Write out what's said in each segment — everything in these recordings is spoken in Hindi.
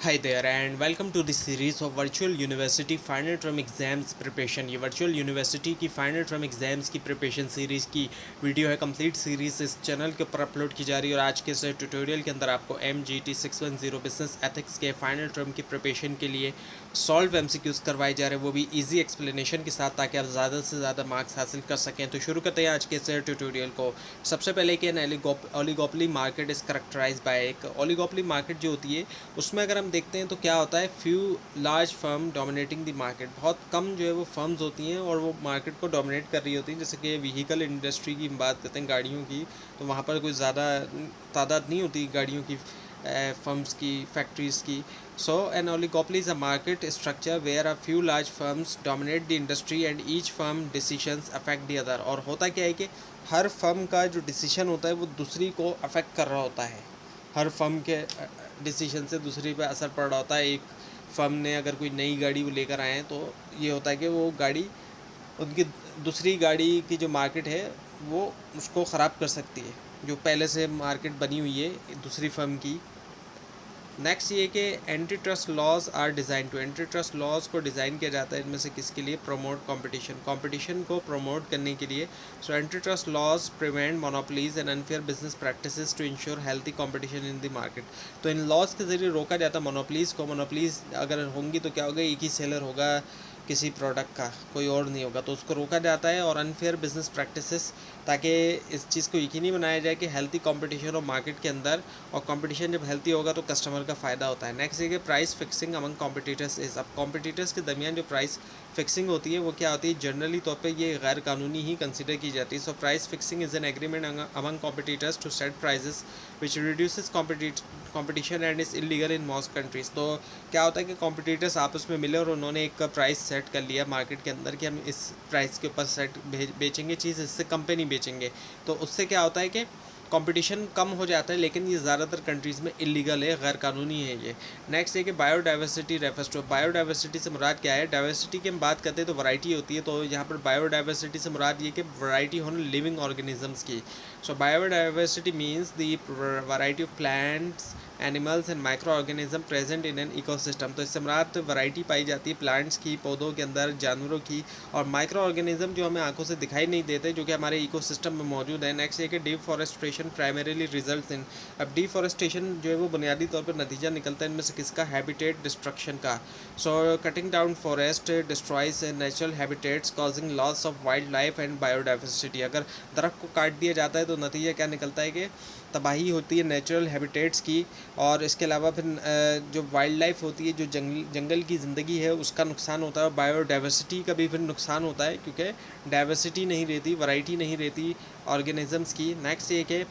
Hi there and welcome to the series of Virtual University Final Term Exams Preparation। ये वर्चुअल यूनिवर्सिटी की फाइनल टर्म एग्ज़ाम्स की प्रिपरेशन सीरीज़ की वीडियो है। कंप्लीट सीरीज़ इस चैनल के ऊपर अपलोड की जा रही है और आज के इस ट्यूटोरियल के अंदर आपको MGT 610 बिजनेस एथिक्स के फाइनल टर्म की प्रिपरेशन के लिए सॉल्व MCQs करवाए जा रहे हैं, वो भी ईजी एक्सप्लेनेशन के साथ, ताकि आप ज़्यादा से ज़्यादा मार्क्स हासिल कर सकें। तो शुरू करते हैं आज के इस ट्यूटोरियल को। सबसे पहले कि an oligopoly market is characterise by, एक ओलिगोपोली मार्केट जो होती है उसमें अगर हम देखते हैं तो क्या होता है, few large firm dominating the market. बहुत कम जो है वो फर्म्स होती हैं और वो मार्केट को डोमिनेट कर रही होती हैं। जैसे कि व्हीकल इंडस्ट्री की बात करते हैं, गाड़ियों की, तो वहाँ पर कोई ज़्यादा तादाद नहीं होती गाड़ियों की, फर्म्स की, फैक्ट्रीज़ की। So an oligopoly is a market structure where a few large firms dominate the industry and each firm decisions affect the other. और होता क्या है कि हर फर्म का जो डिसीजन होता है वो दूसरी को अफेक्ट कर रहा होता है। हर फर्म के डिसीजन से दूसरी पे असर पड़ रहा होता है। एक फर्म ने अगर कोई नई गाड़ी वो लेकर आए हैं तो ये होता है कि वो गाड़ी उनकी दूसरी गाड़ी की जो मार्केट है वो उसको ख़राब कर सकती है, जो पहले से मार्केट बनी हुई है दूसरी फर्म की। नेक्स्ट ये कि antitrust laws are design to, antitrust laws को डिज़ाइन किया जाता है इनमें से किसके लिए, प्रमोट कंपटीशन, कंपटीशन को प्रमोट करने के लिए। So antitrust laws prevent monopolies and unfair business practices to ensure healthy competition in the market. तो इन लॉज के ज़रिए रोका जाता है मोनोपोलीज को। मोनोपोलीज अगर होंगी तो क्या होगा, एक ही सेलर होगा किसी प्रोडक्ट का, कोई और नहीं होगा, तो उसको रोका जाता है। और अनफेयर बिजनेस प्रैक्टिसेस, ताकि इस चीज़ को यकीनी बनाया जाए कि हेल्थी कंपटीशन हो मार्केट के अंदर, और कंपटीशन जब हेल्थी होगा तो कस्टमर का फ़ायदा होता है। नेक्स्ट ये price fixing among competitors is, अब कॉम्पिटिटर्स के दरमियान जो प्राइस फिक्सिंग होती है वो क्या होती है, जनरली तौर पे ये गैर कानूनी ही कंसिडर की जाती है। So price fixing is an agreement among competitors to set prices which reduces competition and is illegal in most countries. तो क्या होता है कि कॉम्पिटिटर्स आपस में मिले और उन्होंने एक प्राइस सेट कर लिया मार्केट के अंदर कि हम इस प्राइस के ऊपर सेट बेचेंगे चीज़, इससे कम पे नहीं बेचेंगे। तो उससे क्या होता है कि कंपटीशन कम हो जाता है, लेकिन ये ज़्यादातर कंट्रीज़ में इलीगल है, गैर कानूनी है ये। नेक्स्ट है कि बायोडाइवर्सिटी रेफर्स टू, बायोडाइवर्सिटी से मुराद क्या है, डाइवर्सिटी की हम बात करते हैं तो वैरायटी होती है, तो यहाँ पर बायोडाइवर्सिटी से मुराद ये कि वैरायटी होना लिविंग ऑर्गेनिजम्स की। So biodiversity means the variety of plants, animals and micro organism present in an ecosystem. तो इससे मुराद वैरायटी पाई जाती है प्लांट्स की, पौधों के अंदर, जानवरों की, और माइक्रो ऑर्गेनिज्म जो हमें आंखों से दिखाई नहीं देते, जो कि हमारे इकोसिस्टम में मौजूद है। नेक्स्ट ये कि डिफॉरेस्टेशन प्राइमरीली रिजल्ट्स इन, अब डिफॉरेस्टेशन जो है वो बुनियादी तौर पर नतीजा निकलता है इनमें से किसका, हैबिटेट डिस्ट्रक्शन का। सो cutting down forest destroys natural habitats causing loss of wild life and biodiversity. अगर दरख्त को काट दिया जाता है तो नतीजा क्या निकलता है कि तबाही होती है नेचुरल हैबिटेट्स की, और इसके अलावा फिर जो वाइल्ड लाइफ होती है, जो जंगल की ज़िंदगी है, उसका नुकसान होता है। बायोडाइवर्सिटी का भी फिर नुकसान होता है, क्योंकि डाइवर्सिटी नहीं रहती, वैरायटी नहीं रहती ऑर्गेनिजम्स की। नेक्स्ट ये कि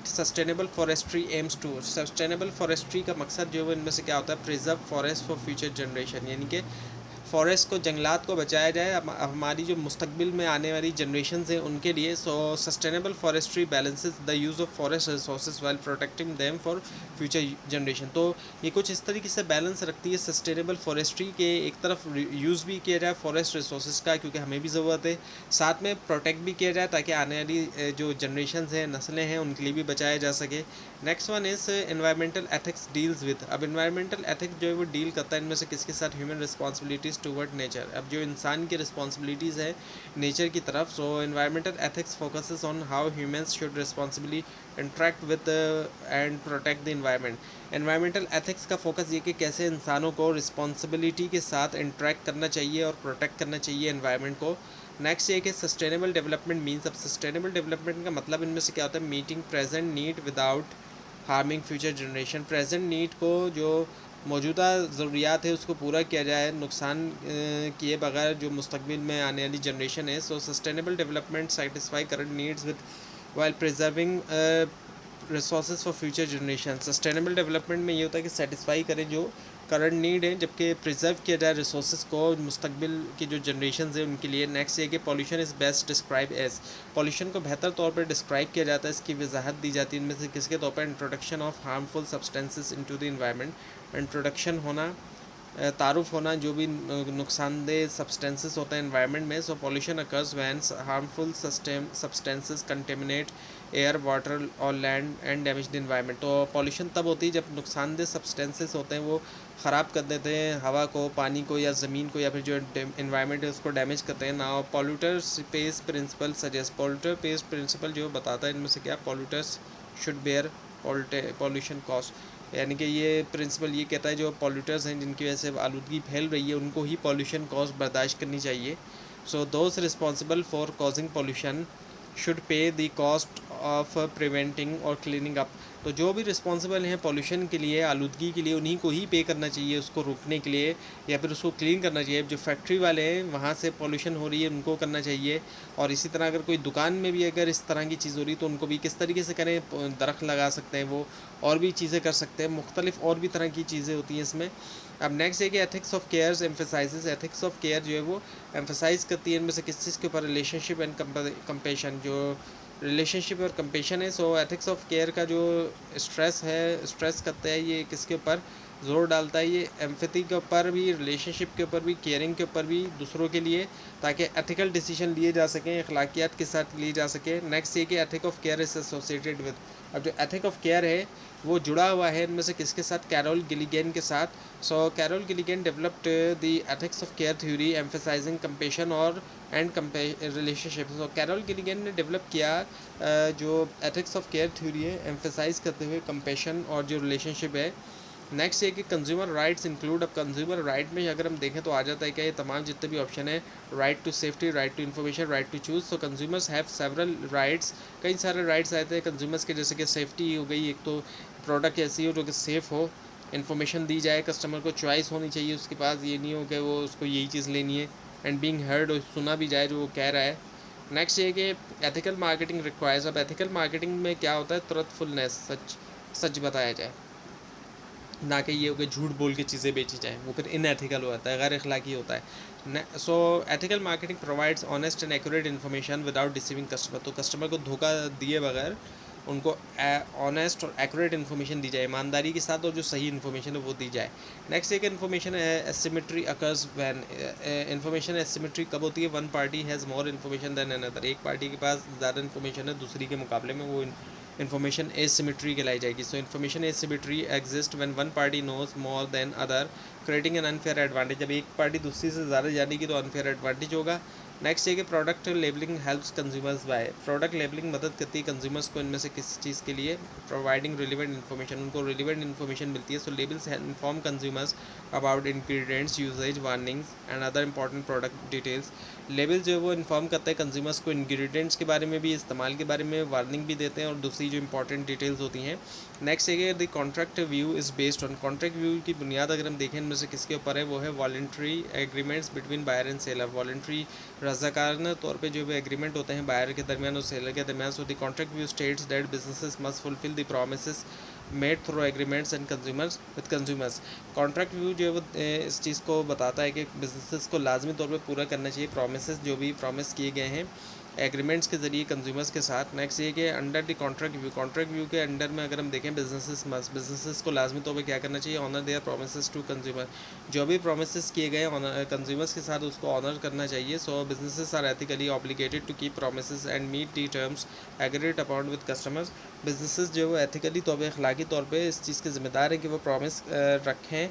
sustainable forestry aims to, sustainable forestry का मकसद जो है वो इनमें से क्या होता है, preserve forest for future generation, यानी कि फॉरेस्ट को, जंगलात को बचाया जाए हमारी जो मुस्तकबिल में आने वाली जनरेशन हैं उनके लिए। सो sustainable forestry balances the use of forest resources while protecting them for future generation. तो ये कुछ इस तरीके से बैलेंस रखती है सस्टेनेबल फॉरेस्ट्री के, एक तरफ यूज़ भी किया जाए फॉरेस्ट रिसोर्सेज का, क्योंकि हमें भी ज़रूरत है, साथ में प्रोटेक्ट भी किया जाए ताकि आने वाली जो जनरेशन हैं, नस्लें हैं, उनके लिए भी बचाया जा सके। Next one is environmental ethics deals with, अब एनवायरमेंटल एथिक्स जो है वो डील करता है इनमें से किसके साथ, ह्यूमन रिस्पॉन्सिबिलिटीज़ टूवर्ड नेचर, अब जो इंसान की रिस्पॉन्सिबिलिटीज़ है नेचर की तरफ। सो environmental ethics focuses on how humans should responsibly interact with and protect the environment. Environmental ethics का फोकस ये कि कैसे इंसानों को रिस्पॉन्सिबिलिटी के साथ इंटरेक्ट करना चाहिए और प्रोटेक्ट करना चाहिए इन्वायरमेंट को। नेक्स्ट ये कि सस्टेनेबल डेवलपमेंट मीन्स, अब सस्टेनेबल डेवलपमेंट का मतलब इनमें से क्या होता है, meeting present need without harming future generation, present need को, जो मौजूदा ज़रूरियात है उसको पूरा किया जाए नुकसान किए बगैर जो मुस्तकबिल में आने वाली जनरेशन है। सो sustainable development satisfy current needs with while preserving resources for future generation. Sustainable development में ये होता है कि सेटिस्फाई करें जो करंट नीड है, जबकि प्रिजर्व किया जाए रिसोर्सेज को मुस्तकबिल की जो जनरेशन है उनके लिए। नेक्स्ट ये कि pollution is best describe as, pollution को बेहतर तौर पर डिस्क्राइब किया जाता है, इसकी वजाहत दी जाती है इनमें से किसके तौर पर, introduction of harmful substances into the environment, introduction होना तारुफ होना जो भी नुकसानदेह सब्सटेंसेस होते हैं एनवायरनमेंट में। So pollution occurs when harmful substances contaminate air water और land and damage the environment. तो पॉल्यूशन तब होती है जब नुकसानदेह सब्सटेंसेस होते हैं वो ख़राब कर देते हैं हवा को, पानी को या ज़मीन को, या फिर जो इन्वायरमेंट है उसको डैमेज करते हैं ना। Polluters pays principle suggest, polluter pays principle जो बताता है इनमें से क्या, polluters should bear pollution cost. यानी कि ये प्रिंसिपल ये कहता है जो पॉल्यूटर्स हैं जिनकी वजह से आलूदगी फैल रही है उनको ही पॉल्यूशन कॉस्ट बर्दाश्त करनी चाहिए। So those responsible for causing pollution should pay the cost of preventing और क्लीनिंग अप। तो जो भी रिस्पॉन्सिबल हैं पॉल्यूशन के लिए, आलूदगी के लिए, उन्हीं को ही पे करना चाहिए उसको रोकने के लिए या फिर उसको क्लीन करना चाहिए। जो फैक्ट्री वाले हैं वहाँ से पॉल्यूशन हो रही है उनको करना चाहिए। और इसी तरह अगर कोई दुकान में भी अगर इस तरह की चीज़ हो रही है तो उनको भी किस तरीके से करें, दरख्त लगा सकते हैं वो, और भी चीज़ें कर सकते हैं, मुख्तलिफ और भी तरह की चीज़ें होती हैं इसमें। अब नेक्स्ट है कि ethics of cares emphasises, ethics of care जो है वो एम्फेसाइज करती है इनमें से किस चीज़ के ऊपर, रिलेशनशिप एंड कंपेशन। जो रिलेशनशिप और कंपेशन है, सो एथिक्स ऑफ केयर का जो स्ट्रेस है, स्ट्रेस करता है ये किसके ऊपर ज़ोर डालता है, ये एम्पैथी के ऊपर भी, रिलेशनशिप के ऊपर भी, केयरिंग के ऊपर भी दूसरों के लिए, ताकि एथिकल डिसीजन लिए जा सकें, अखलाकियात के साथ लिए जा सके। नेक्स्ट ये कि ethic of care is associated with, अब जो एथिक ऑफ केयर है वो जुड़ा हुआ है इनमें से किसके साथ, कैरोल गिलिगन के साथ। So Carol Gilligan developed the ethics of care theory emphasising compassion और and relationship. So Carol Gilligan ने डेवलप किया जो एथिक्स ऑफ केयर थ्योरी है एम्फेसाइज करते हुए कंपेशन और जो रिलेशनशिप है। नेक्स्ट ये कि कंज्यूमर राइट्स इंक्लूड, अब कंज्यूमर राइट में अगर हम देखें तो आ जाता है कि ये तमाम जितने भी ऑप्शन है, right to safety, right to information, right to choose. So consumers have several rights, कई सारे राइट्स आते हैं कंज्यूमर्स के, जैसे कि सेफ्टी हो गई, एक तो प्रोडक्ट ऐसी हो जो कि सेफ़ हो, इन्फॉर्मेशन दी जाए, कस्टमर को चॉइस होनी चाहिए उसके पास, ये नहीं हो कि वो उसको यही चीज़ लेनी है, एंड बीइंग हर्ड, सुना भी जाए जो वो कह रहा है। नेक्स्ट ये कि एथिकल मार्केटिंग रिक्वायर्स, अब एथिकल मार्केटिंग में क्या होता है, ट्रुथफुलनेस, सच सच बताया जाए, ना कि ये हो कि झूठ बोल के चीज़ें बेची जाएँ, वो फिर इनएथिकल होता है, गैर अखलाकी होता है। So ethical marketing provides honest and accurate information without deceiving customer, तो कस्टमर को धोखा दिए बगैर उनको ऑनेस्ट और एक्यूरेट इन्फॉर्मेशन दी जाए, ईमानदारी के साथ, और जो सही इन्फॉर्मेशन है वो दी जाए। नेक्स्ट एक information asymmetry occurs when, information asymmetry कब होती है, one party has more information than another, एक पार्टी के पास ज़्यादा इन्फॉर्मेशन है दूसरी के मुकाबले में, वो इन्फॉर्मेशन एसिमेट्री कहलाई जाएगी। So information asymmetry exist when one party knows more than other creating an unfair advantage, जब एक पार्टी दूसरी से ज़्यादा जानेगी तो अनफेयर एडवांटेज होगा। नेक्स्ट है कि product labelling helps consumers by, product labelling मदद करती है कंज्यूमर्स को इनमें से किसी चीज़ के लिए, प्रोवाइडिंग रिलेवेंट इन्फॉर्मेशन, उनको रिलेवेंट इन्फॉर्मेशन मिलती है। So labels inform consumers about ingredients, uses, warnings and other important product details. Label जो है वो इन्फॉर्म करता है कंज्यूमर्स को इंग्रेडिएंट्स के बारे में भी, इस्तेमाल के बारे में, वार्निंग भी देते हैं, और दूसरी जो इंपॉर्टेंट डिटेल्स होती हैं। नेक्स्ट है कि the contract view is based on, contract view की बुनियाद अगर हम देखें इनमें से किसके ऊपर है, वो है voluntary agreements between buyer and seller, voluntary रजाकाराना तौर पे जो भी एग्रीमेंट होते हैं बायर के दरमियान और सेलर के दरमियान। So the contract view states that businesses must fulfil the promises made through agreements and consumers with consumers. Contract view जो है वो इस चीज़ को बताता है कि बिजनेसेस को लाजमी तौर पे पूरा करना चाहिए प्रोमिसेस जो भी प्रॉमिस किए गए हैं एग्रीमेंट्स के ज़रिए कंज्यूमर्स के साथ। नेक्स्ट ये कि अंडर द कॉन्ट्रैक्ट व्यू के अंडर में अगर हम देखें बिजनेसेस को लाजमी तौर पे क्या करना चाहिए, honour their promises to consumer, जो भी प्रोमिसेस किए गए कंज्यूमर्स के साथ उसको ऑनर करना चाहिए। So businesses are ethically obligated to keep promises and meet the terms agreed upon with customers. Businesses जो है वो एथिकली तौर पर, अखलाकी तौर पर इस चीज़ के ज़िम्मेदार हैं कि वो प्रॉमिस रखें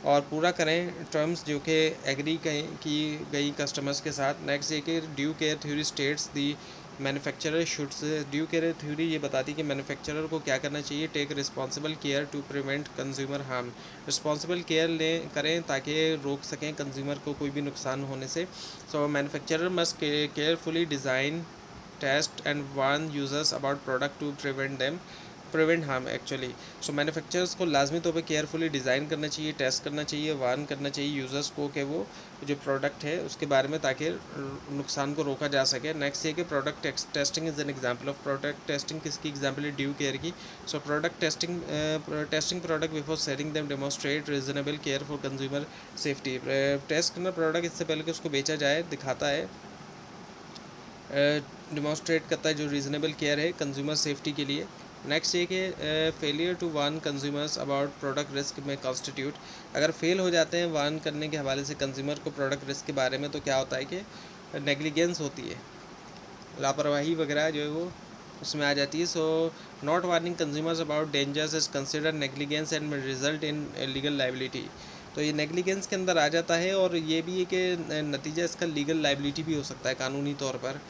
और पूरा करें टर्म्स जो कि एग्री की गई कस्टमर्स के साथ। नेक्स्ट ये कि due care theory states the manufacturer should say, due care theory ये बताती है कि मैन्युफैक्चरर को क्या करना चाहिए, take responsible care to prevent consumer harm, responsible care करें ताकि रोक सकें कंज्यूमर को कोई भी नुकसान होने से। So manufacturer must carefully design, test and warn users about product to prevent harm actually. So manufacturers को लाजमी तौर पे केयरफुली डिज़ाइन करना चाहिए, टेस्ट करना चाहिए, वार्न करना चाहिए यूज़र्स को कि वो जो प्रोडक्ट है उसके बारे में, ताकि नुकसान को रोका जा सके। नेक्स्ट ये कि product testing is an example of, product testing किसकी एग्जांपल है, ड्यू केयर की। So product testing product before selling them demonstrate reasonable care for consumer safety. Test करना प्रोडक्ट इससे पहले कि उसको बेचा जाए दिखाता है, डिमॉन्स्ट्रेट करता है जो रीज़नेबल केयर है कंज्यूमर सेफ्टी के लिए। नेक्स्ट ये कि failure to warn consumers about product risk में कॉन्स्टिट्यूट, अगर फेल हो जाते हैं वार्न करने के हवाले से कंज्यूमर को प्रोडक्ट रिस्क के बारे में, तो क्या होता है कि नेग्लिजेंस होती है, लापरवाही वगैरह जो है वो उसमें आ जाती है। So not warning consumers about dangers is consider negligence and result in legal liability. तो ये नेग्लिजेंस के अंदर आ जाता है और ये भी है कि नतीजा इसका लीगल लाइबिलिटी भी हो सकता है कानूनी तौर पर।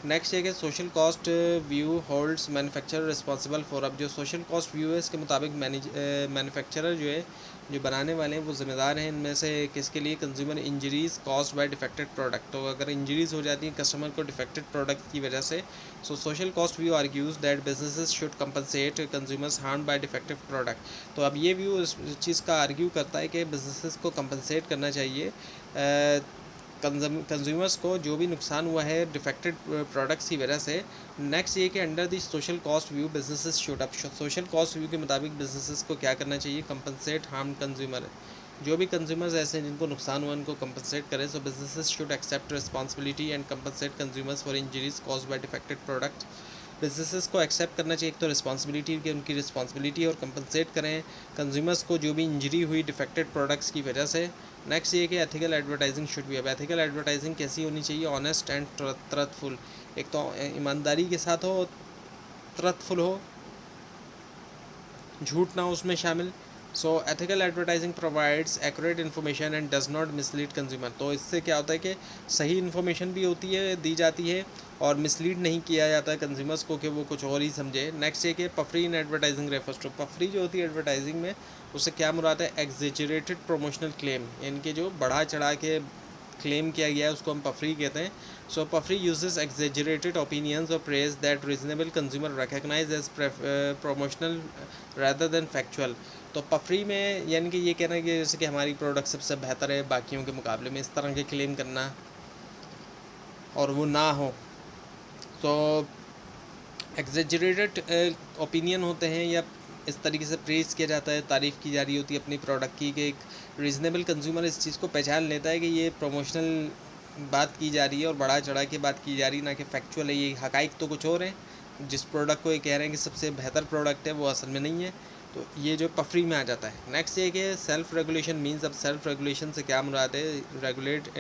नेक्स्ट है कि social cost view holds manufacturer responsible for, अब जो सोशल कॉस्ट व्यू है इसके मुताबिक मैन्युफैक्चरर जो है जो बनाने वाले हैं वो ज़िम्मेदार हैं इनमें से किसके लिए, consumer injuries cost by defected product. तो अगर इंजरीज हो जाती हैं कस्टमर को डिफेक्टेड प्रोडक्ट की वजह से, so social cost view argues that businesses should compensate consumers harm by defective product. तो अब ये व्यू इस चीज़ का आर्ग्यू करता है कि बिजनेसेस को कंपनसेट करना चाहिए कंज्यूमर्स को जो भी नुकसान हुआ है डिफेक्टेड प्रोडक्ट्स की वजह से। नेक्स्ट ये कि under the social cost view businesses should, अब सोशल कॉस्ट व्यू के मुताबिक बिजनेसेस को क्या करना चाहिए, कंपनसेट हार्म कंज्यूमर, जो भी कंज्यूमर्स ऐसे हैं जिनको नुकसान हुआ उनको कंपनसेट करें। So businesses should accept responsibility and compensate consumers for injuries caused by defected product. Businesses को एक्सेप्ट करना चाहिए, एक तो रिस्पॉन्सिबिलिटी की उनकी रिस्पॉन्सिबिलिटी और कंपनसेट करें कंज्यूमर्स को जो भी इंजरी हुई डिफेक्टेड प्रोडक्ट्स की वजह से। नेक्स्ट ये कि एथिकल एडवर्टाइजिंग शुड बी, अब एथिकल एडवर्टाइजिंग कैसी होनी चाहिए, ऑनेस्ट एंड ट्रथफुल, एक तो ईमानदारी के साथ हो, ट्रथफुल हो, झूठ ना हो उसमें शामिल। So ethical advertising provides accurate information and does not mislead consumer, तो इससे क्या होता है कि सही इन्फॉर्मेशन भी होती है दी जाती है और मिसलीड नहीं किया जाता है कंज्यूमर्स को कि वो कुछ और ही समझे। नेक्स्ट ये कि पफरी इन एडवर्टाइजिंग रेफर्स टू, पफरी जो होती है एडवर्टाइजिंग में उससे क्या मुराद है, एग्जेजरेटेड प्रमोशनल क्लेम, इनके जो बढ़ा चढ़ा के क्लेम किया गया है उसको हम पफरी कहते हैं। So puffery uses exaggerated opinions और praise that reasonable consumer recognise as promotional rather than factual. तो पफरी में यानी कि ये कहना है कि जैसे कि हमारी प्रोडक्ट सबसे बेहतर है बाकियों के मुकाबले में, इस तरह के क्लेम करना और वो ना हो। तो एग्जेजरेटेड ओपिनियन होते हैं या इस तरीके से प्रेज़ किया जाता है, तारीफ़ की जा रही होती है अपनी प्रोडक्ट की, कि एक रीज़नेबल कंज्यूमर इस चीज़ को पहचान लेता है कि ये प्रमोशनल बात की जा रही है और बढ़ा चढ़ा के बात की जा रही है, ना कि फैक्चुअल है, ये हकाइक तो कुछ और हैं। जिस प्रोडक्ट को ये कह रहे हैं कि सबसे बेहतर प्रोडक्ट है वो असल में नहीं है, तो ये जो पफरी में आ जाता है। नेक्स्ट ये कि सेल्फ रेगुलेशन मीन्स, अब सेल्फ रेगुलेशन से क्या मुराद है, regulate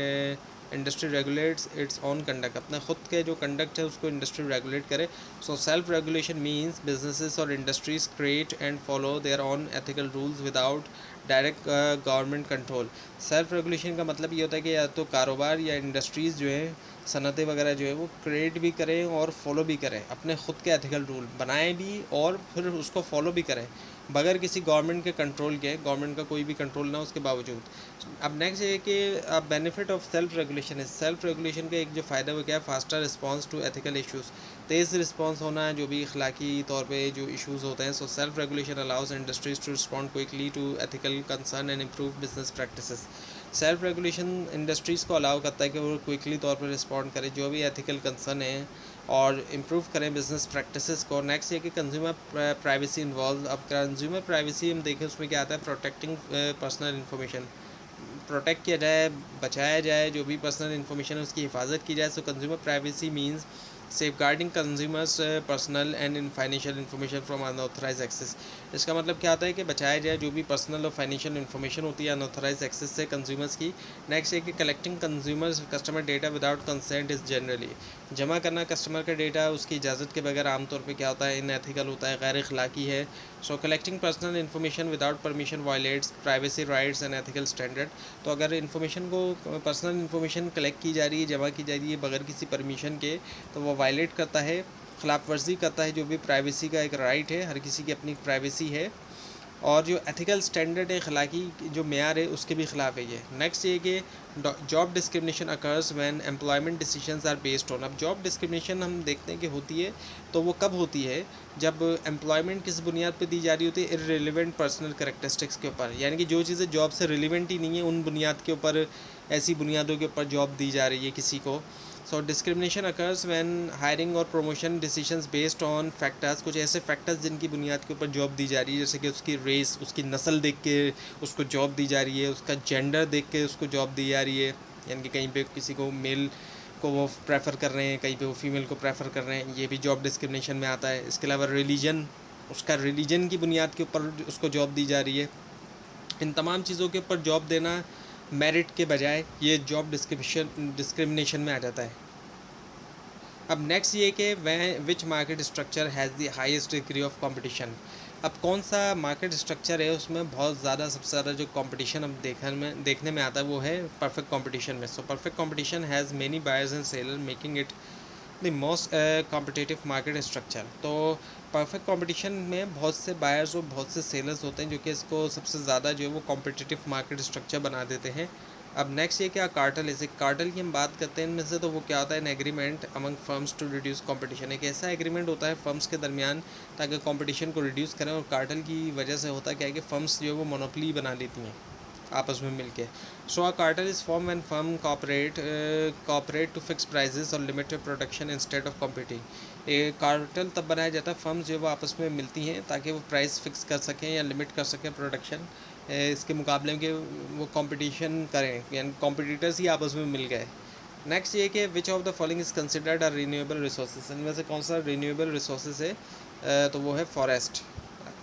industry regulates it's on conduct, अपने ख़ुद के जो कंडक्ट है उसको इंडस्ट्री रेगुलेट करे। So self regulation means businesses और industries create and follow their own ethical rules without direct government control. Self regulation का मतलब ये होता है कि या तो कारोबार या इंडस्ट्रीज़ जो है, सनतें वगैरह जो है वो क्रिएट भी करें और फॉलो भी करें, अपने ख़ुद के एथिकल रूल बनाएं भी और फिर उसको फॉलो भी करें बगैर किसी गवर्नमेंट के कंट्रोल के, गवर्नमेंट का कोई भी कंट्रोल ना उसके बावजूद। अब नेक्स्ट ये कि बेनिफिट ऑफ सेल्फ रेगुलेशन है, सेल्फ रेगुलेशन का एक जो फ़ायदा वो क्या है, faster response to ethical issues, तेज़ रिस्पांस होना जो भी अखलाकी तौर पे जो इश्यूज़ होते हैं। So self regulation allows industries to respond quickly to ethical concern and improve business practices. Self regulation industries को अलाउ करता है कि वो क्विकली तौर पर रिस्पॉन्ड करें जो भी एथिकल कंसर्न है और इम्प्रूव करें बिजनेस प्रैक्टिसेस को। नेक्स्ट ये कि कंज्यूमर प्राइवेसी इन्वॉल्व, अब कंज्यूमर प्राइवेसी हम देखें उसमें क्या आता है, प्रोटेक्टिंग पर्सनल इन्फॉर्मेशन, प्रोटेक्ट किया जाए, बचाया जाए, जो भी पर्सनल इन्फॉर्मेशन है उसकी हिफाजत की जाए। So consumer privacy means safeguarding consumers personal and financial information from unauthorise access. इसका मतलब क्या होता है कि बचाया जाए जो भी पर्सनल और फाइनेंशियल इन्फॉर्मेशन होती है अनऑथराइज एक्सेस से कंज्यूमर्स की। नेक्स्ट है कि collecting consumers customer data without consent is generally, जमा करना कस्टमर का डेटा उसकी इजाज़त के बगैर आमतौर पर क्या होता है, इनएथिकल होता है, गैर अखलाकी है। So collecting personal information without permission violates privacy rights and ethical standard. तो अगर इन्फॉर्मेशन को, पर्सनल इन्फॉर्मेशन कलेक्ट की जा रही है, जमा की जा रही है बगैर किसी परमिशन के, तो वो वायलेट करता है, ख़िलाफ़ वर्जी करता है जो भी प्राइवेसी का एक राइट है, हर किसी की अपनी प्राइवेसी है, और जो एथिकल स्टैंडर्ड है, अखलाकी जो मेयार है उसके भी ख़िलाफ़ है ये। नेक्स्ट ये कि job discrimination occurs when employment decisions are based on, अब जॉब डिस्क्रिमिनेशन हम देखते हैं कि होती है तो वो कब होती है, जब एम्प्लॉयमेंट किस बुनियाद पे दी जा रही होती है, इर्रेलेवेंट पर्सनल करैक्टरिस्टिक्स के ऊपर, यानी कि जो चीज़ें जॉब से रिलेवेंट ही नहीं है उन बुनियाद के ऊपर, ऐसी बुनियादों के ऊपर जॉब दी जा रही है किसी को। सो डिस्क्रिमिनेशन अकर्स व्हेन हायरिंग और promotion decisions based on factors, कुछ ऐसे फैक्टर्स जिनकी बुनियाद के ऊपर जॉब दी जा रही है, जैसे कि उसकी रेस, उसकी नस्ल देख के उसको जॉब दी जा रही है, उसका जेंडर देख के उसको जॉब दी जा रही है, यानी कि कहीं पे किसी को मेल को वो प्रेफर कर रहे हैं, कहीं पे वो फीमेल को प्रेफर कर रहे हैं, ये भी जॉब डिस्क्रिमिनेशन में आता है। इसके अलावा रिलीजन उसका रिलीजन की बुनियाद के ऊपर उसको जॉब दी जा रही है। इन तमाम चीज़ों के ऊपर जॉब देना मेरिट के बजाय ये जॉब डिस्क्रिमिनेशन में आ जाता है। अब नेक्स्ट ये कि वह which market structure has the highest degree of competition. अब कौन सा मार्केट स्ट्रक्चर है उसमें बहुत ज़्यादा सबसे ज़्यादा जो कंपटीशन अब देखने में आता है वो है परफेक्ट कंपटीशन में। So perfect competition has many buyers and seller making it the most competitive market structure. तो परफेक्ट कंपटीशन में बहुत से बायर्स और बहुत से सेलर्स होते हैं जो कि इसको सबसे ज़्यादा जो है वो कॉम्पिटिटिव मार्केट स्ट्रक्चर बना देते हैं। अब नेक्स्ट ये क्या कार्टल है। कार्टल की हम बात करते हैं इनमें से, तो वो क्या होता है, an agreement among firms to reduce competition. एक ऐसा एग्रीमेंट होता है फर्म्स के दरमियान ताकि कंपटीशन को रिड्यूस करें। और कार्टल की वजह से होता क्या है कि फर्म्स जो है वो मोनोपोली बना लेती हैं आपस में मिलके। So a cartel is form when firm cooperate to fix prices और limited production instead of competing. एक कार्टल तब बनाया जाता है फर्म्स जो है वो आपस में मिलती हैं ताकि वो प्राइस फिक्स कर सकें या लिमिट कर सकें प्रोडक्शन, इसके मुकाबले में कि वो कंपटीशन करें, यानी कॉम्पिटिटर्स ही आपस में मिल गए। नेक्स्ट ये कि which of the following is considered a renewable resources. इनमें से कौन सा रीन्यूएबल रिसोर्सेज है, तो वो है फॉरेस्ट।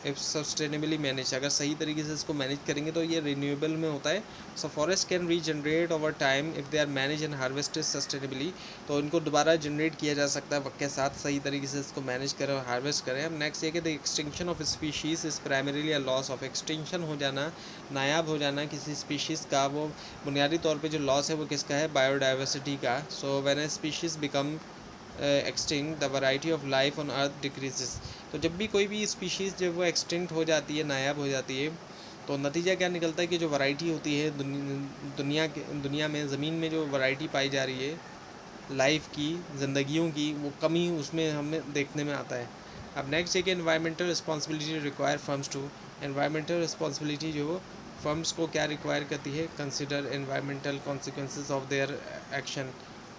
इफ सस्टेनेबली मैनेज, अगर सही तरीके से इसको मैनेज करेंगे तो ये रिन्यूएबल में होता है। So forest can regenerate over time if they are manage and harvested sustainably. तो इनको दोबारा जनरेट किया जा सकता है वक्त के साथ, सही तरीके से इसको मैनेज करें और हार्वेस्ट करें। अब नेक्स्ट ये कि the extinction of species is primarily a loss of. Extinction हो जाना, नायाब हो जाना किसी स्पीशीज़ का, वो बुनियादी तौर पे जो लॉस है वो किसका है, बायोडाइवर्सिटी का। So when a species become extinct the variety of life on earth decreases. तो जब भी कोई भी स्पीशीज़ जब वो एक्सटिंक्ट हो जाती है, नायाब हो जाती है, तो नतीजा क्या निकलता है कि जो वैरायटी होती है दुनिया में, ज़मीन में जो वैरायटी पाई जा रही है लाइफ की, ज़िंदगियों की, वो कमी उसमें हमें देखने में आता है। अब नेक्स्ट है कि environmental responsibility require firms to. Environmental responsibility जो फर्म्स को क्या रिक्वायर करती है, consider environmental consequences of their action.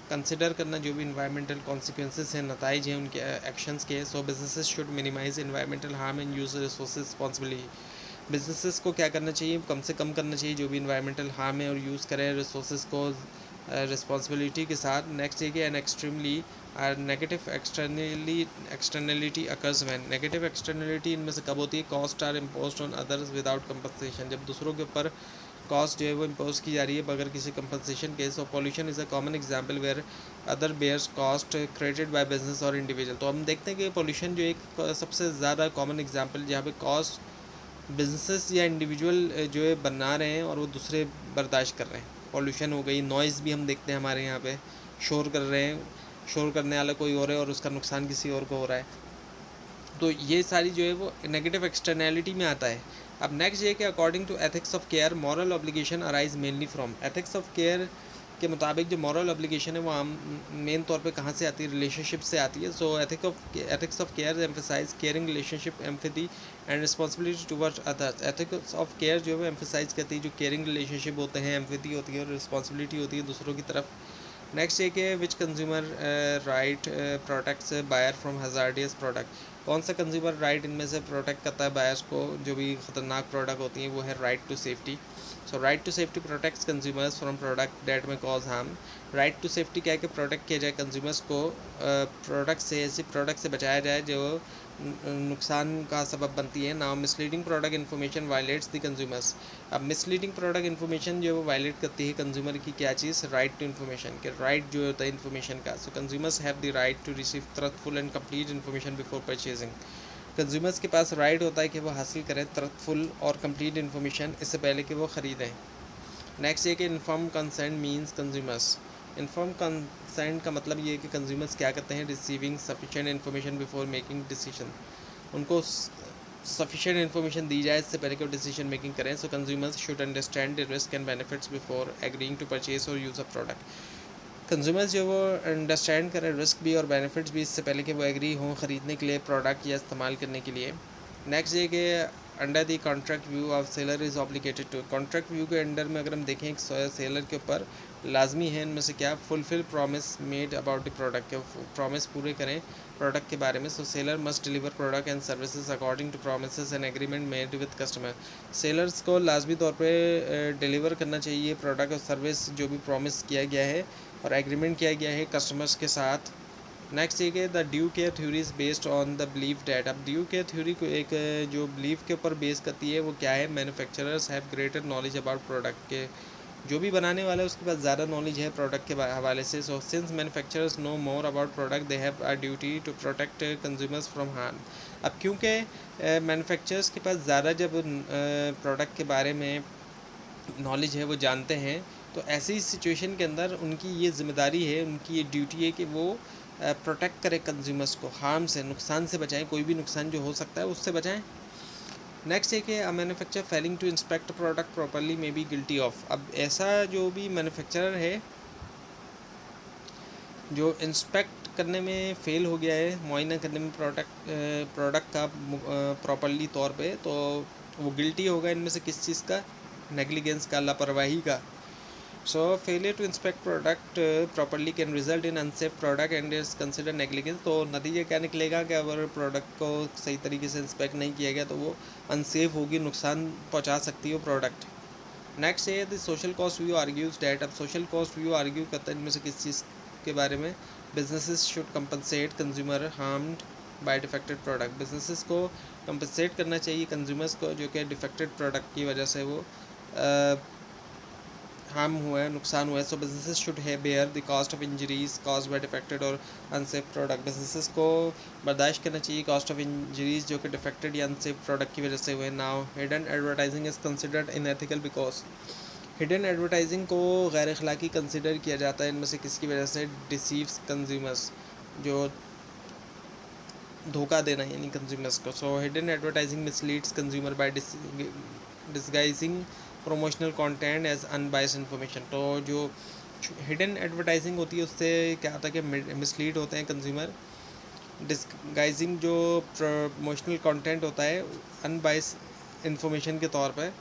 Consider करना जो भी इन्वायरमेंटल कॉन्सिक्वेंसेस हैं, नताइज हैं उनके एक्शंस के। So businesses should minimise environmental harm and use resources responsibly. Businesses को क्या करना चाहिए, कम से कम करना चाहिए जो भी इन्वायरमेंटल हार्म है, और यूज़ करें रिसोर्सेज को रिस्पॉन्सिबिलिटी के साथ। नेक्स्ट है कि an extremely negative externality occurs when. Negative externality इनमें से कब होती है, cost are imposed on others without compensation. जब दूसरों के ऊपर कॉस्ट जो है वो इम्पोज की जा रही है बगैर किसी कंपनसेशन के। So pollution is a common example where other bears cost created by business और इंडिविजुअल। तो हम देखते हैं कि पॉल्यूशन जो एक सबसे ज़्यादा कॉमन एग्जांपल जहाँ पे कॉस्ट बिजनेसेस या इंडिविजुअल जो है बना रहे हैं और वो दूसरे बर्दाश्त कर रहे हैं। पॉल्यूशन हो गई, नॉइज़ भी हम देखते हैं हमारे यहाँ पे, शोर कर रहे हैं, शोर करने वाला कोई और है और उसका नुकसान किसी और को हो रहा है। तो ये सारी जो है वो नेगेटिव एक्सटर्नैलिटी में आता है। अब नेक्स्ट ये कि according to ethics of care moral obligation arise mainly from. Ethics of care के मुताबिक जो मॉरल ऑब्लिगेशन है वो आम मेन तौर पे कहाँ से आती है, रिलेशनशिप से आती है। So ethics of care emphasize caring relationship empathy and responsibility towards others. Ethics of care जो है वो एम्फेसाइज करती है जो केयरिंग रिलेशनशिप होते हैं, एम्पैथी होती है और रिस्पॉन्सिबिलिटी होती है दूसरों की तरफ। नेक्स्ट ये कि which consumer right protects buyer from hazardous product. कौन सा कंज्यूमर राइट इनमें से प्रोटेक्ट करता है बायर्स को, जो भी ख़तरनाक प्रोडक्ट होती हैं, वो है right to safety. So right to safety protects consumers from product that may cause harm. Right to safety क्या है कि प्रोटेक्ट किया जाए कंज्यूमर्स को प्रोडक्ट से, ऐसे प्रोडक्ट से बचाया जाए जो नुकसान का सबब बनती है। Now misleading product information violates the consumers. अब मिसलीडिंग प्रोडक्ट इन्फॉर्मेशन जो है वो वायलेट करती है कंज्यूमर की क्या चीज़, राइट टू इन्फॉर्मेशन के, राइट जो होता है इन्फॉर्मेशन का। So consumers have the right to receive trustful and complete information before purchasing. Consumers के पास राइट होता है कि वो हासिल करें ट्रस्टफुल और कंप्लीट इन्फॉर्मेशन इससे पहले कि वो ख़रीदें। नेक्स्ट ये कि inform consent means consumers. Inform consent का मतलब ये है कि कंज्यूमर्स क्या करते हैं, receiving sufficient information before making decision. उनको सफिशेंट इन्फॉर्मेशन दी जाए इससे पहले कि वो डिसीजन मेकिंग करें। So consumers should understand the risk and benefits before agreeing to purchase और यूज़ अ प्रोडक्ट। कंज्यूमर्स जो वो अंडरस्टैंड करें रिस्क भी और बेनिफिट्स भी इससे पहले कि वो एग्री हों ख़रीदने के लिए प्रोडक्ट या इस्तेमाल करने के लिए। नेक्स्ट ये कि under the contract view of seller is obligated to. Contract view के अंडर में अगर हम देखें एक सेलर के ऊपर लाजमी है इनमें से क्या, fulfil promise made about the product, के प्रॉमिस पूरे करें प्रोडक्ट के बारे में। So seller must deliver product and services according to promises and agreement made with customer. Sellers को लाजमी तौर पे डिलीवर करना चाहिए प्रोडक्ट और सर्विस जो भी प्रॉमिस किया गया है और एग्रीमेंट किया गया है कस्टमर्स के साथ नेक्स्ट एक है the due care theory is based on the believe that. अब ड्यू केयर थ्योरी को एक जो बिलीव के ऊपर बेस करती है वो क्या है, manufacturers have greater knowledge about product के, जो भी बनाने वाला है उसके पास ज़्यादा नॉलेज है प्रोडक्ट के हवाले से। So since manufacturers know more about product they have a duty to protect consumers from harm. अब क्योंकि मैन्युफैक्चरर्स के पास ज़्यादा जब प्रोडक्ट के बारे में नॉलेज है, वो जानते हैं, तो ऐसी सिचुएशन के अंदर उनकी ये जिम्मेदारी है, उनकी ये ड्यूटी है कि वो प्रोटेक्ट करें कंज्यूमर्स को, हार्म से, नुकसान से बचाएं, कोई भी नुकसान जो हो सकता है उससे बचाएं। नेक्स्ट एक है a manufacturer failing to inspect product properly may be guilty of. अब ऐसा जो भी मैन्युफैक्चरर है जो इंस्पेक्ट करने में फ़ेल हो गया है, मुआयना करने में प्रोडक्ट का प्रॉपर्ली तौर पे, तो वो गिल्टी होगा इनमें से किस चीज़ का, नेग्लिजेंस का, लापरवाही का। So failure to inspect product properly can result in unsafe product and is consider negligence. तो नतीजा क्या निकलेगा कि अगर प्रोडक्ट को सही तरीके से इंस्पेक्ट नहीं किया गया तो वो अनसेफ होगी, नुकसान पहुंचा सकती है प्रोडक्ट। नेक्स्ट है the social cost view argues that. अब सोशल कॉस्ट व्यू आर्ग्यू करता है इनमें से किस चीज़ के बारे में, businesses should compensate consumer harmed by defected product. Businesses को कंपनसेट करना चाहिए कंज्यूमर्स को जो कि डिफेक्टेड प्रोडक्ट की वजह से वो हार्म हुआ है, नुकसान हुआ है। सो बिजनेसेस शुड है bear the cost of injuries cause by defected और अनसेफ प्रोडक्ट। बिजनेसेस को बर्दाश्त करना चाहिए कॉस्ट ऑफ इंजरीज जो कि डिफेक्टेड या अनसेफ प्रोडक्ट की वजह से हुए। Now hidden advertising is considered unethical because hidden advertising को गैर अखलाकी कंसिडर किया जाता है इनमें से किसकी वजह से, डिसीव्स कंज्यूमर्स, जो धोखा देना यानी कंज्यूमर्स को। So hidden advertising misleads consumer by disguising promotional content as unbiased information. तो जो हिडन एडवर्टाइजिंग होती है उससे क्या होता है कि मिसलीड होते हैं कंज्यूमर, डिस्गाइजिंग जो प्रमोशनल कंटेंट होता है अनबायस्ड इन्फॉर्मेशन के तौर पर।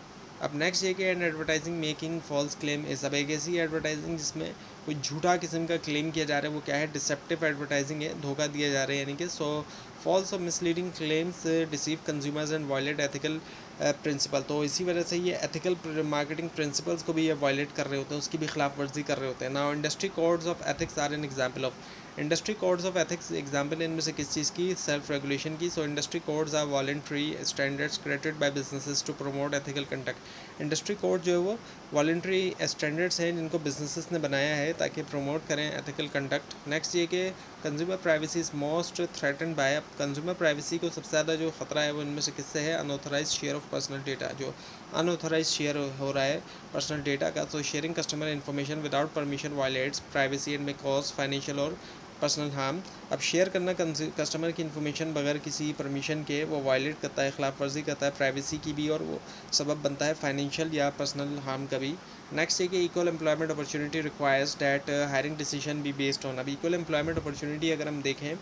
अब नेक्स्ट ये कि an advertising making false claim is. अब एक ऐसी एडवर्टाइजिंग जिसमें कोई झूठा किस्म का क्लेम किया जा रहा है, वो क्या है, डिसेप्टिव एडवर्टाइजिंग है, धोखा दिया जा रहा है यानी कि। सो फॉल्स और misleading claims deceive consumers and violate ethical principle. तो इसी वजह से ये एथिकल मार्केटिंग प्रिंसिपल्स को भी ये वायलेट कर रहे होते हैं, उसकी भी खिलाफ वर्जी कर रहे होते हैं। Now industry codes of ethics are an example of. Industry codes of ethics example इनमें से किस चीज़ की, सेल्फ रेगुलेशन की। So industry codes are voluntary standards created by businesses to promote ethical conduct. Industry code जो है वो वॉलंटरी स्टैंडर्ड्स हैं जिनको बिजनेसेस ने बनाया है ताकि प्रमोट करें एथिकल कंडक्ट। नेक्स्ट ये कि consumer privacy is most threatened bye. अब कंज्यूमर प्राइवेसी को सबसे ज़्यादा जो ख़तरा है वो इनमें से किससे है, unauthorize share of personal data. जो अनऑथराइज शेयर हो रहा है पर्सनल डेटा का, तो sharing customer information without permission violates privacy and may cause financial और पर्सनल हार्म। अब शेयर करना कस्टमर की इन्फॉर्मेशन बगैर किसी परमिशन के वो वायलेट करता है, खिलाफ वर्जी करता है प्राइवेसी की भी, और वो सबब बनता है फाइनेंशियल या पर्सनल हार्म का भी। नेक्स्ट है कि equal employment opportunity requires that hiring decision be based on. अब इक्वल एम्प्लॉयमेंट अपॉर्चुनिटी अगर हम देखें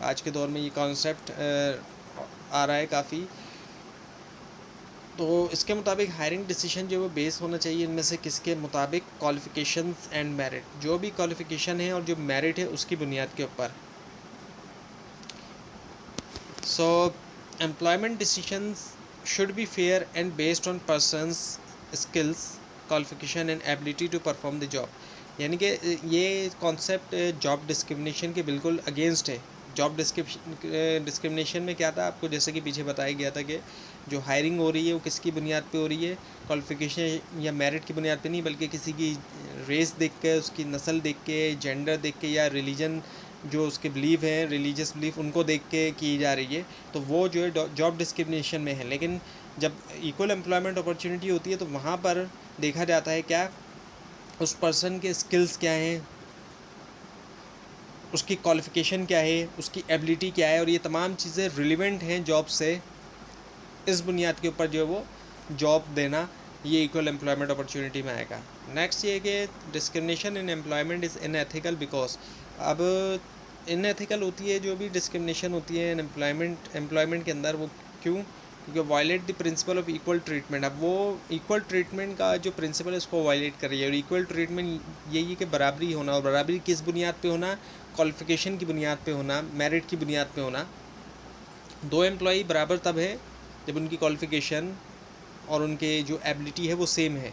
आज के दौर में ये कॉन्सेप्ट आ रहा है काफ़ी, तो इसके मुताबिक हायरिंग डिसीजन जो वो बेस होना चाहिए इनमें से किसके मुताबिक, क्वालिफ़िकेशंस एंड मेरिट। जो भी क्वालिफ़िकेशन है और जो मेरिट है उसकी बुनियाद के ऊपर। So employment decisions should be fair and based on person's skills qualification and ability to perform the job. यानी कि ये कॉन्सेप्ट जॉब डिस्क्रिमिनेशन के बिल्कुल अगेंस्ट है। जॉब डिस्क्रिमिनेशन में क्या था, आपको जैसे कि पीछे बताया गया था कि जो हायरिंग हो रही है वो किसकी बुनियाद पे हो रही है, क्वालिफ़िकेशन या मेरिट की बुनियाद पे नहीं, बल्कि किसी की रेस देख के, उसकी नस्ल देख के, जेंडर देख के, या रिलीजन जो उसके बिलीव हैं, रिलीजियस बिलीफ, उनको देख के की जा रही है। तो वो जो है जॉब डिस्क्रिमिनेशन में है। लेकिन जब इक्वल एम्प्लॉयमेंट अपॉर्चुनिटी होती है तो वहाँ पर देखा जाता है क्या, उस पर्सन के स्किल्स क्या हैं, उसकी क्वालिफ़िकेशन क्या है, उसकी एबिलिटी क्या है, और ये तमाम चीज़ें रिलेवेंट हैं जॉब से। इस बुनियाद के ऊपर जो है वो जॉब देना ये इक्वल एम्प्लॉयमेंट अपॉर्चुनिटी में आएगा। नेक्स्ट ये कि discrimination in employment is unethical because. अब इनएथिकल होती है जो भी डिस्क्रिमिनेशन होती है एम्प्लॉयमेंट के अंदर, वो क्यों, क्योंकि violate the principle of equal treatment. अब वो इक्वल ट्रीटमेंट का जो प्रिंसिपल है उसको वायलेट कर रही है। और इक्वल ट्रीटमेंट यही है कि बराबरी होना, और बराबरी किस बुनियाद पे होना, क्वालिफ़िकेशन की बुनियाद पे होना, मेरिट की बुनियाद पे होना। दो एम्प्लॉई बराबर तब है जब उनकी क्वालिफ़िकेशन और उनके जो एबिलिटी है वो सेम है।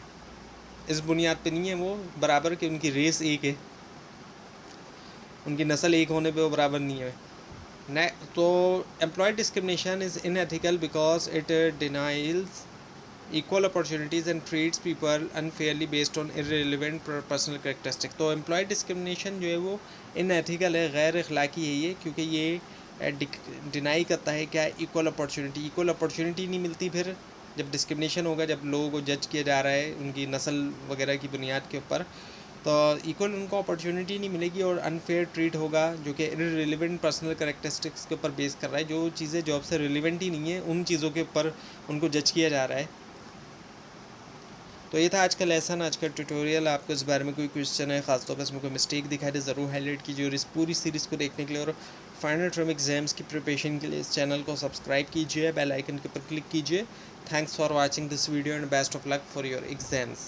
इस बुनियाद पे नहीं है वो बराबर कि उनकी रेस एक है। उनकी नस्ल एक होने पे वो बराबर नहीं है। ने तो employ discrimination is unethical because it denials equal opportunities and treats people unfairly based on irrelevant personal characteristic। तो एम्प्लॉय डिस्क्रिमिनेशन जो है वो इनएथिकल है, गैर अखलाकी है ये, क्योंकि ये डिनाई करता है क्या, इक्वल अपॉर्चुनिटी नहीं मिलती फिर जब डिस्क्रिमिनेशन होगा, जब लोगों को जज किया जा रहा है उनकी नस्ल वगैरह की बुनियाद के ऊपर, तो इक्वल उनको अपॉर्चुनिटी नहीं मिलेगी और अनफेयर ट्रीट होगा, जो कि इररिलेवेंट पर्सनल करेक्टरिस्टिक्स के ऊपर बेस कर रहा है। जो चीज़ें जॉब से रिलेवेंट ही नहीं है उन चीज़ों के ऊपर उनको जज किया जा रहा है। तो ये था आज का लेसन, आज का ट्यूटोरियल। आपको इस बारे में कोई क्वेश्चन है, ख़ासतौर पर इसमें कोई मिस्टेक दिखाई दे, ज़रूर हाईलाइट कीजिए। और इस पूरी सीरीज़ को देखने के लिए और फाइनल टर्म एग्ज़ाम्स की प्रिपरेशन के लिए इस चैनल को सब्सक्राइब कीजिए, बेल आइकन के ऊपर क्लिक कीजिए। Thanks for watching this video and best of luck for your exams.